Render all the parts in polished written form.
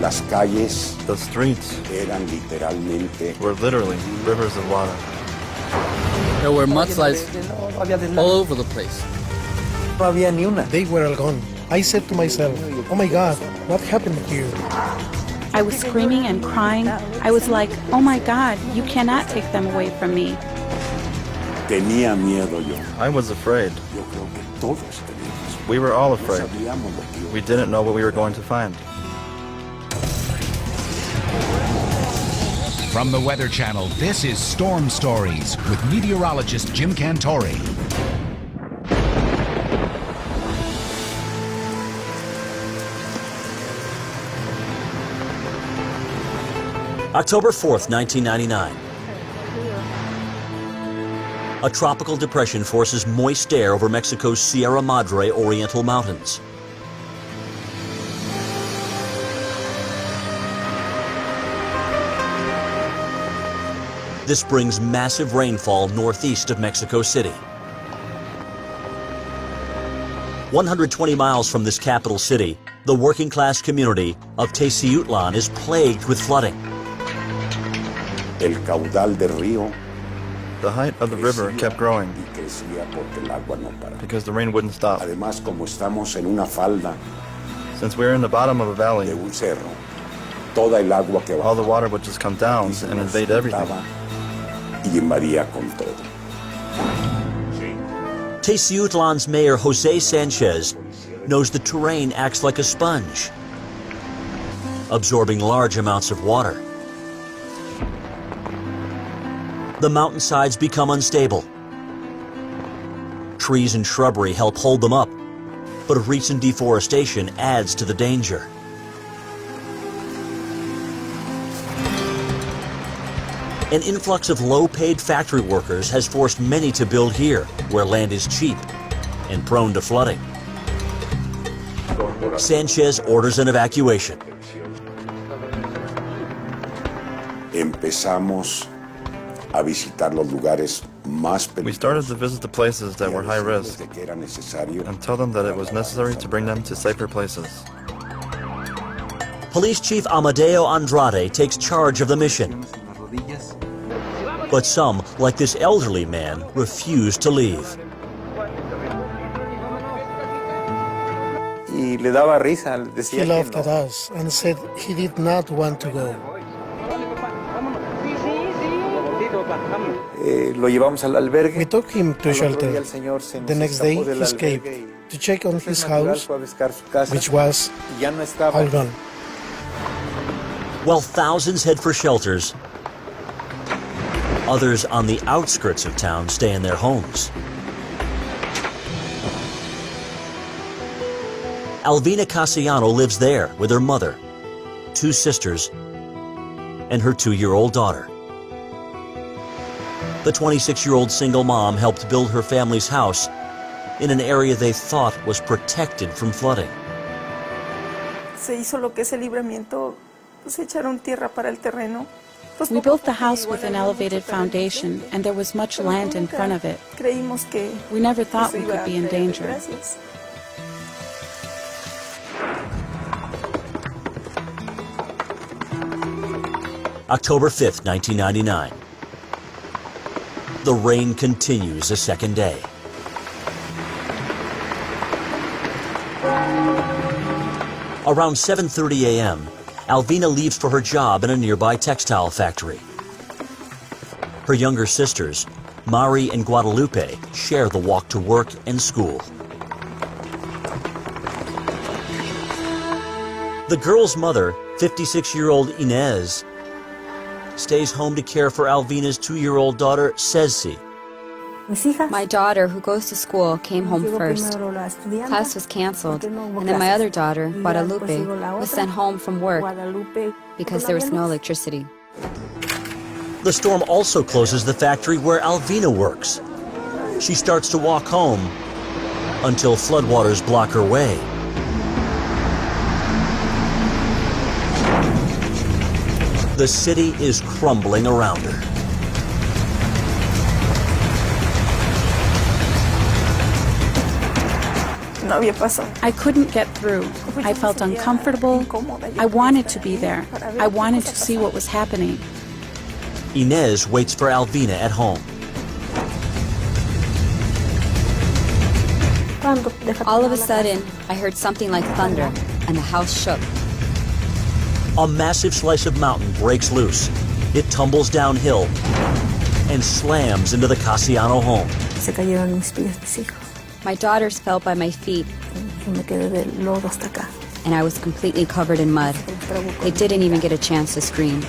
Las calles The streets eran literalmente were literally rivers of water. There were mudslides all over the place. No había ni una. They were all gone. I said to myself, oh my God, what happened here? I was screaming and crying. I was like, oh my God, you cannot take them away from me. tenía miedo yo. I was afraid. Yo creo que todos teníamos. We were all No afraid. sabíamos lo que We didn't know what we were going to find. From the Weather Channel, this is Storm Stories with meteorologist Jim Cantori. October 4th, 1999. A tropical depression forces moist air over Mexico's Sierra Madre Oriental Mountains. This brings massive rainfall northeast of Mexico City. 120 miles from this capital city, the working-class community of Teziutlán is plagued with flooding. El caudal del río The height of the river kept growing y crecía porque el agua no paraba. because the rain wouldn't stop. Además, como estamos en una falda Since we were in the bottom of a de valley, un cerro, toda el agua que all the bajaba water would just come down y se and nos invade everything. juntaba y invadía con todo. Teziutlán's mayor Jose Sanchez knows the terrain acts like a sponge, absorbing large amounts of water. The mountainsides become unstable. Trees and shrubbery help hold them up, but recent deforestation adds to the danger. An influx of low-paid factory workers has forced many to build here, where land is cheap and prone to flooding. Sanchez orders an evacuation. Empezamos a visitar los lugares más We started peligrosos to visit the places that y a were high decirles risk de que era necesario and tell them that it was necessary to bring them to safer places. Police Chief Amadeo Andrade takes charge of the mission. But some, like this elderly man, refuse to leave. Y le daba risa, decía He que laughed no. at us and said he did not want to go. Lo llevamos al albergue. We took him to Al otro shelter. día el señor se nos The next day, escapó he del escaped albergue to check on y his natural house, fue a buscar su casa which was y ya no estaba. all gone. While thousands head for shelters, others on the outskirts of town stay in their homes. Alvina Castellano lives there with her mother, two sisters, and her 2-year-old daughter. The 26-year-old single mom helped build her family's house in an area they thought was protected from flooding. Se hizo lo que es el libramiento, pues echaron tierra para el terreno. Pues We poco a built the poco house llegó with a an haber elevated mucho terreno, foundation, and there was much pero land in nunca front of it. Creímos que We never thought eso we iba could a be in traer danger. desgracias. October 5th, 1999. The rain continues a second day. Around 7:30 a.m., Alvina leaves for her job in a nearby textile factory. Her younger sisters, Mari and Guadalupe, share the walk to work and school. The girl's mother, 56-year-old Inez, stays home to care for Alvina's 2-year-old daughter, Ceci. My daughter, who goes to school, came home first. Class was canceled, and then my other daughter, Guadalupe, was sent home from work because there was no electricity. The storm also closes the factory where Alvina works. She starts to walk home until floodwaters block her way. The city is crumbling around her. No había paso. I couldn't get through. I felt uncomfortable. I wanted to be there. I wanted to see what was happening. Inez waits for Alvina at home. All of a sudden, I heard something like thunder, and the house shook. A massive slice of mountain breaks loose. It tumbles downhill and slams into the Casiano home. My daughters fell by my feet, and I was completely covered in mud. They didn't even get a chance to scream.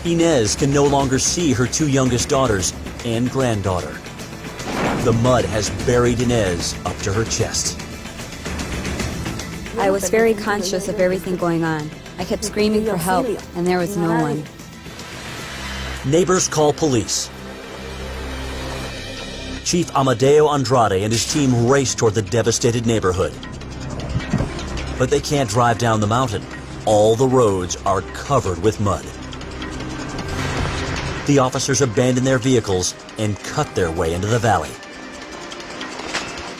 Inez can no longer see her two youngest daughters and granddaughter. The mud has buried Inez up to her chest. I was very conscious of everything going on. I kept screaming for help, and there was no one. Neighbors call police. Chief Amadeo Andrade and his team race toward the devastated neighborhood. But they can't drive down the mountain. All the roads are covered with mud. The officers abandon their vehicles and cut their way into the valley.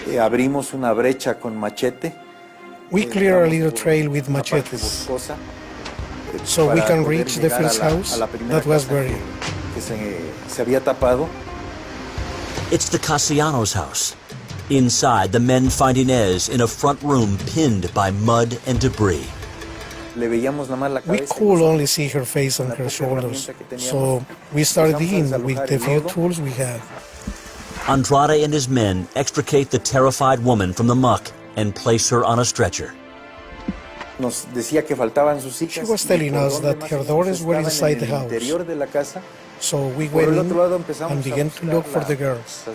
Abrimos una brecha con machete. We clear a little trail with machetes, so we can reach the first house that was buried. Se había tapado. It's the Casiano's house. Inside, the men find Inez in a front room pinned by mud and debris. We could only see her face and her shoulders, so we started digging with the few tools we had. Andrade and his men extricate the terrified woman from the muck and place her on a stretcher. She was telling us that her daughters were inside the house, so we went in and began to look for the girls.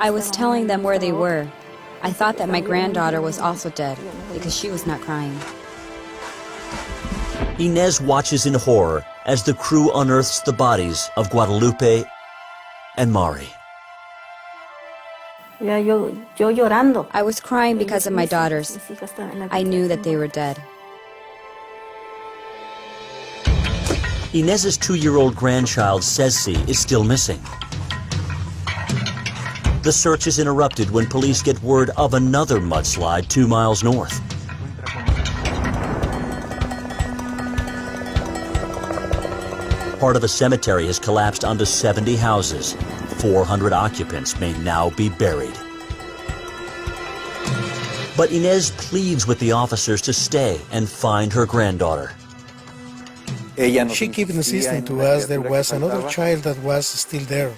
I was telling them where they were. I thought that my granddaughter was also dead because she was not crying. Inez watches in horror as the crew unearths the bodies of Guadalupe and Mari. I was crying because of my daughters. I knew that they were dead. Inez's 2-year-old grandchild, Ceci, is still missing. The search is interrupted when police get word of another mudslide 2 miles north. Part of a cemetery has collapsed onto 70 houses. 400 occupants may now be buried. But Inez pleads with the officers to stay and find her granddaughter. She kept insisting to us there was another child that was still there.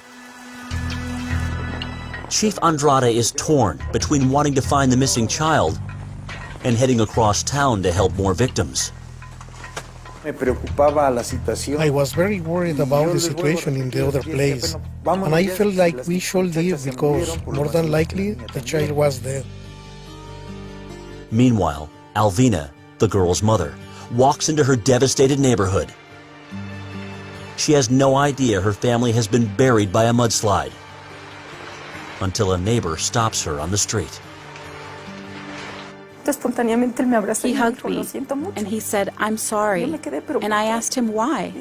Chief Andrade is torn between wanting to find the missing child and heading across town to help more victims. I was very worried about the situation in the other place, and I felt like we should leave because, more than likely, the child was dead. Meanwhile, Alvina, the girl's mother, walks into her devastated neighborhood. She has no idea her family has been buried by a mudslide until a neighbor stops her on the street. He hugged me, and he said, "I'm sorry." And I asked him why.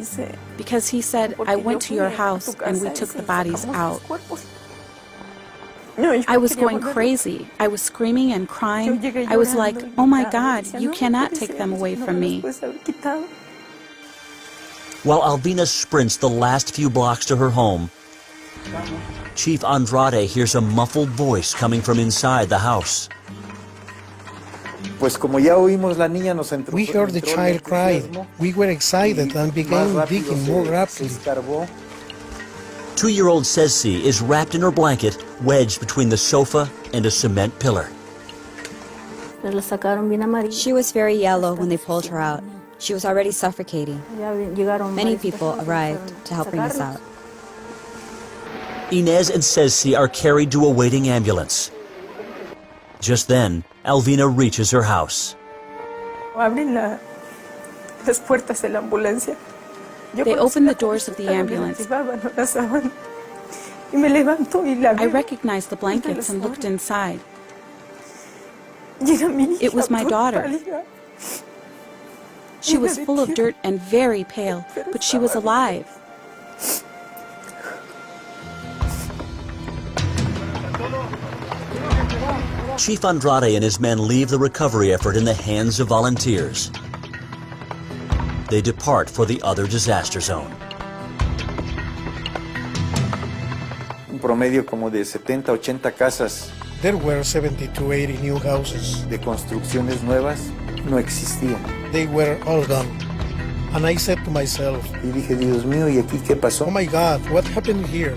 Because he said, "I went to your house and we took the bodies out." I was going crazy. I was screaming and crying. I was like, "Oh my God, you cannot take them away from me." While Alvina sprints the last few blocks to her home, Chief Andrade hears a muffled voice coming from inside the house. We heard the child cry. We were excited and began digging more rapidly. 2-year-old Ceci is wrapped in her blanket, wedged between the sofa and a cement pillar. She was very yellow when they pulled her out. She was already suffocating. Many people arrived to help bring us out. Inez and Ceci are carried to a waiting ambulance. Just then, Alvina reaches her house. They opened the doors of the ambulance. I recognized the blankets and looked inside. It was my daughter. She was full of dirt and very pale, but she was alive. Chief Andrade and his men leave the recovery effort in the hands of volunteers. They depart for the other disaster zone. Un promedio como de 70, 80 casas There were 70 to 80 new houses. de construcciones nuevas no existían. They were all gone. And I said to myself, Y dije, Dios mío, ¿y aquí qué pasó? oh my God, what happened here?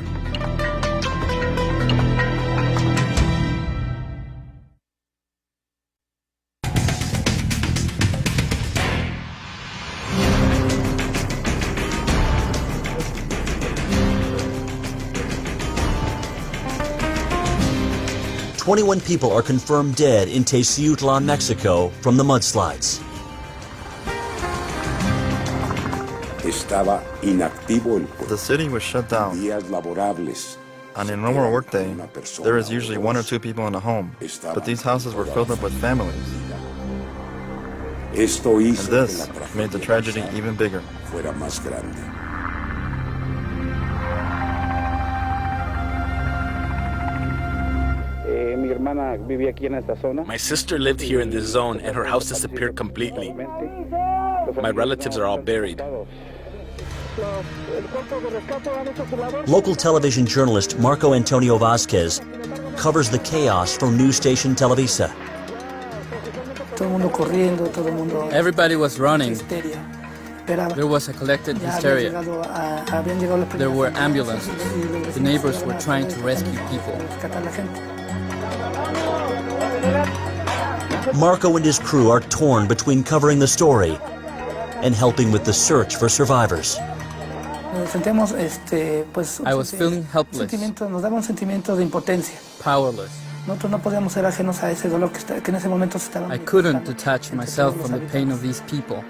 "21 people are confirmed dead in Teziutlán, Mexico from the mudslides. Estaba inactivo el puerto. The city was shut down. Días laborables. On a normal workday, there is usually 1 or 2 people in a home, but these houses were filled up with families. Esto And hizo que la this made the tragedy even bigger. fuera más grande. My sister lived here in this zone and her house disappeared completely. My relatives are all buried. Local television journalist Marco Antonio Vasquez covers the chaos for news station Televisa. Everybody was running. There was a collective hysteria. There were ambulances. The neighbors were trying to rescue people. Marco and his crew are torn between covering the story and helping with the search for survivors. I was feeling helpless, powerless. I couldn't detach myself from the pain of these people.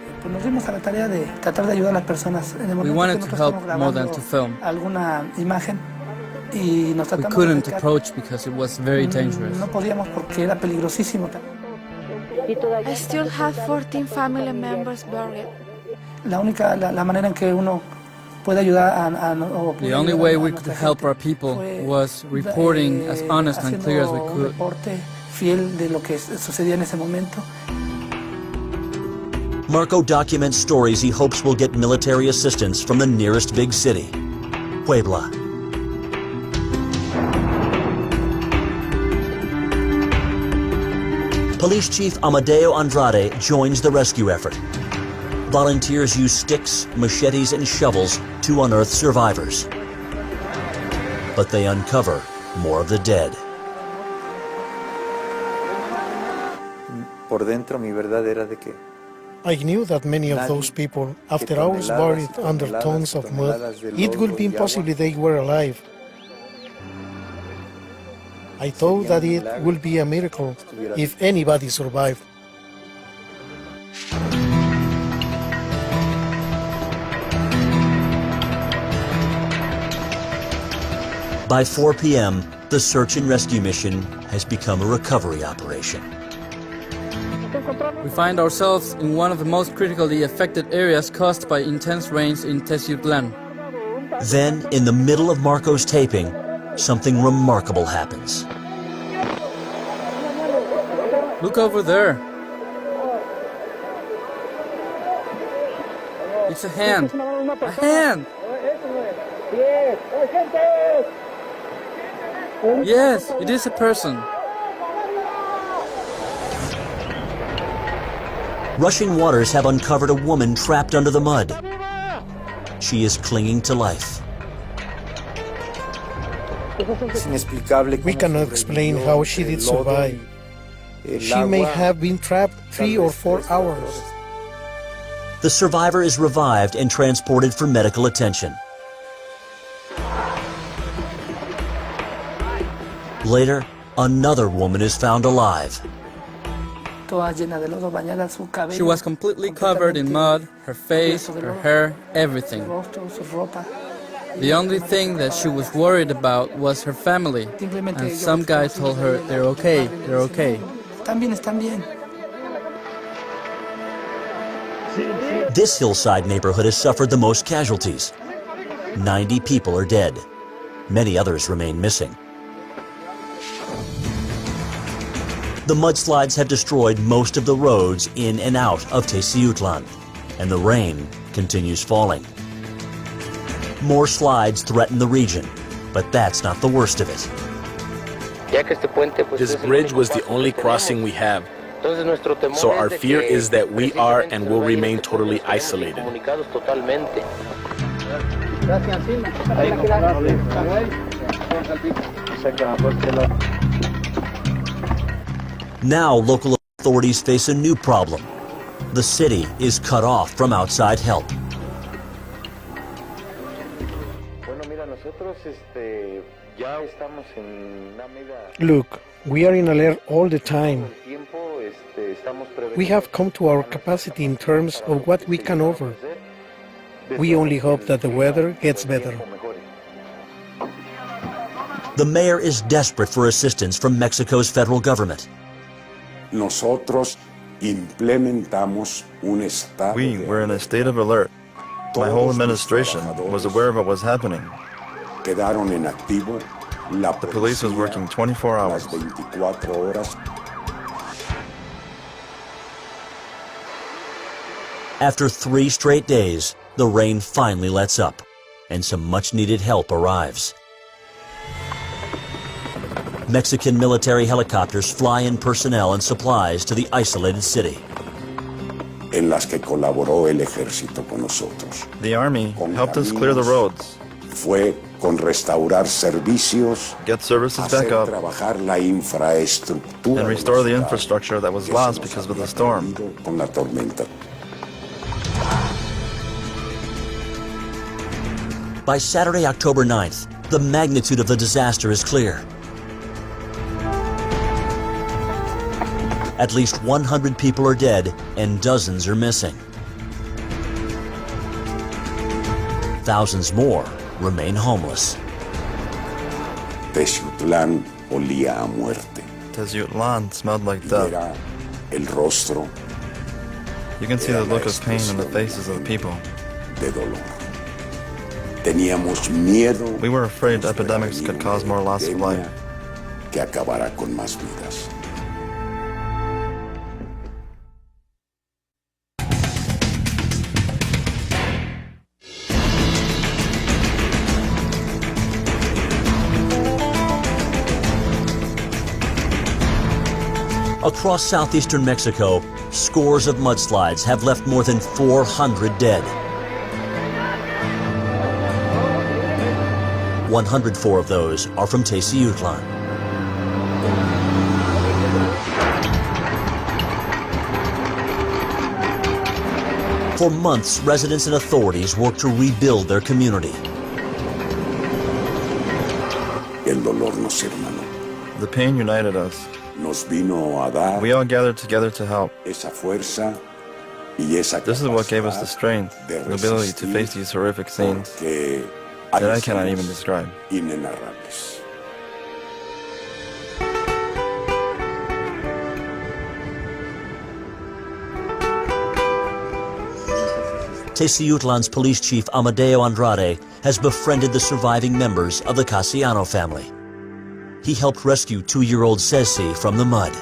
We wanted to help more than to film. We couldn't approach because it was very dangerous. I still have 14 family members buried. The only way we could help our people was reporting as honest and clear as we could. Marco documents stories he hopes will get military assistance from the nearest big city, Puebla. Police Chief Amadeo Andrade joins the rescue effort. Volunteers use sticks, machetes, and shovels to unearth survivors. But they uncover more of the dead. Por dentro mi verdad era de que I knew that many of those people, after hours buried under tons of mud, it would be impossible they were alive. I thought that it would be a miracle if anybody survived. By 4 p.m., the search and rescue mission has become a recovery operation. We find ourselves in one of the most critically affected areas caused by intense rains in Teziutlán. Then, in the middle of Marco's taping, something remarkable happens. Look over there. It's a hand. A hand! Yes, it is a person. Rushing waters have uncovered a woman trapped under the mud. She is clinging to life. We cannot explain how she did survive. She may have been trapped 3 or 4 hours. The survivor is revived and transported for medical attention. Later, another woman is found alive. She was completely covered in mud, her face, her hair, everything. The only thing that she was worried about was her family, and some guy told her they're okay, they're okay. This hillside neighborhood has suffered the most casualties. 90 people are dead. Many others remain missing. The mudslides have destroyed most of the roads in and out of Teziutlán, and the rain continues falling. More slides threaten the region, but that's not the worst of it. This bridge was the only crossing we have, so our fear is that we are and will remain totally isolated. Now local authorities face a new problem. The city is cut off from outside help. Look, we are in alert all the time. We have come to our capacity in terms of what we can offer. We only hope that the weather gets better. The mayor is desperate for assistance from Mexico's federal government. Nosotros implementamos un estado We were in a state of alert. My whole administration was aware of what was happening. Quedaron en activo. The police was working 24 hours. Las 24 horas. After 3 straight days, the rain finally lets up, and some much-needed help arrives. Mexican military helicopters fly in personnel and supplies to the isolated city. En las que colaboró el ejército con nosotros. The army helped us clear the roads. Fue con restaurar servicios, get services back up, trabajar la infraestructura and restore the infrastructure that was lost because of the storm. Con la tormenta. By Saturday, October 9th, the magnitude of the disaster is clear. At least 100 people are dead and dozens are missing. Thousands more remain homeless. Teziutlán olía a muerte. Teziutlán smelled like death. Era el rostro. You can see the look of pain in the faces of the people. De dolor. Teníamos miedo. We were afraid epidemics could cause more loss of life. Que acabara con más vidas. Across southeastern Mexico, scores of mudslides have left more than 400 dead. 104 of those are from Teziutlán. For months, residents and authorities worked to rebuild their community. El dolor nos hermanó. The pain united us. Nos vino a dar we all gathered together to help. Esa fuerza y esa this is what gave us the strength, the ability to face these horrific scenes that I cannot even describe. Inenarrables. Teziutlán's police chief Amadeo Andrade has befriended the surviving members of the Casiano family. He helped rescue 2-year-old Ceci from the mud.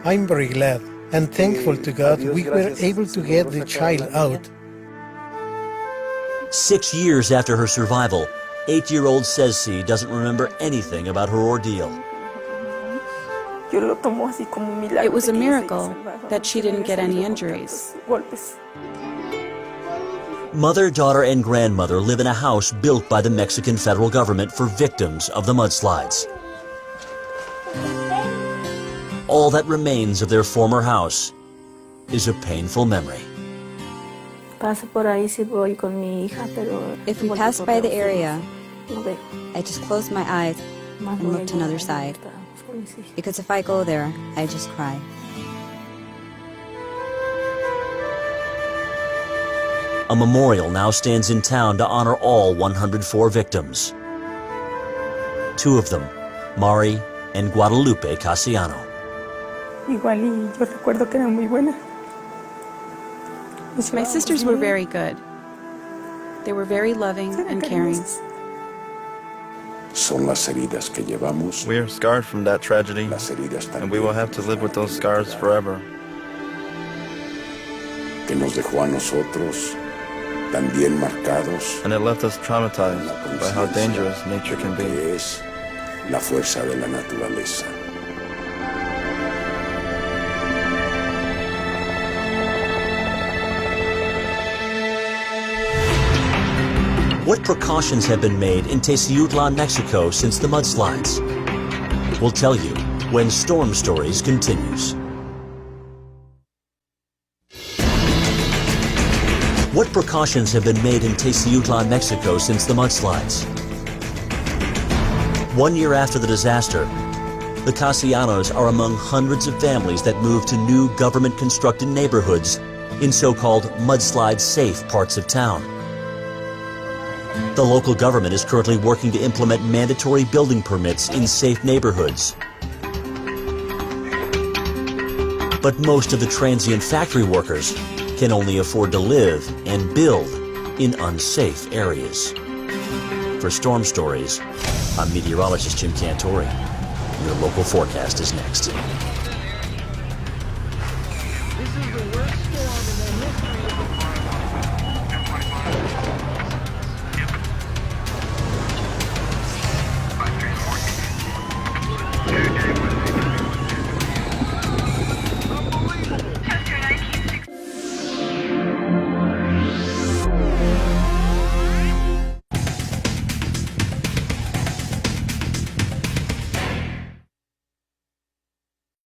I'm very glad and thankful to God we were able to get the child out. 6 years after her survival, 8-year-old Ceci doesn't remember anything about her ordeal. It was a miracle that she didn't get any injuries. Mother, daughter, and grandmother live in a house built by the Mexican federal government for victims of the mudslides. All that remains of their former house is a painful memory. If we pass by the area, I just close my eyes and look to another side. Because if I go there, I just cry. A memorial now stands in town to honor all 104 victims. 2 of them, Mari and Guadalupe Casiano. My sisters were very good. They were very loving and caring. son las heridas que llevamos, We are scarred from that tragedy, las heridas and we will have to live with those scars forever. que nos dejó a nosotros también marcados And it left us traumatized by how dangerous nature can be. que es la fuerza de la naturaleza. What precautions have been made in Teziutlán, Mexico since the mudslides? We'll tell you when Storm Stories continues. What precautions have been made in Teziutlán, Mexico since the mudslides? 1 year after the disaster, the Casillanos are among hundreds of families that moved to new government-constructed neighborhoods in so-called mudslide-safe parts of town. The local government is currently working to implement mandatory building permits in safe neighborhoods. But most of the transient factory workers can only afford to live and build in unsafe areas. For Storm Stories, I'm meteorologist Jim Cantori. Your local forecast is next.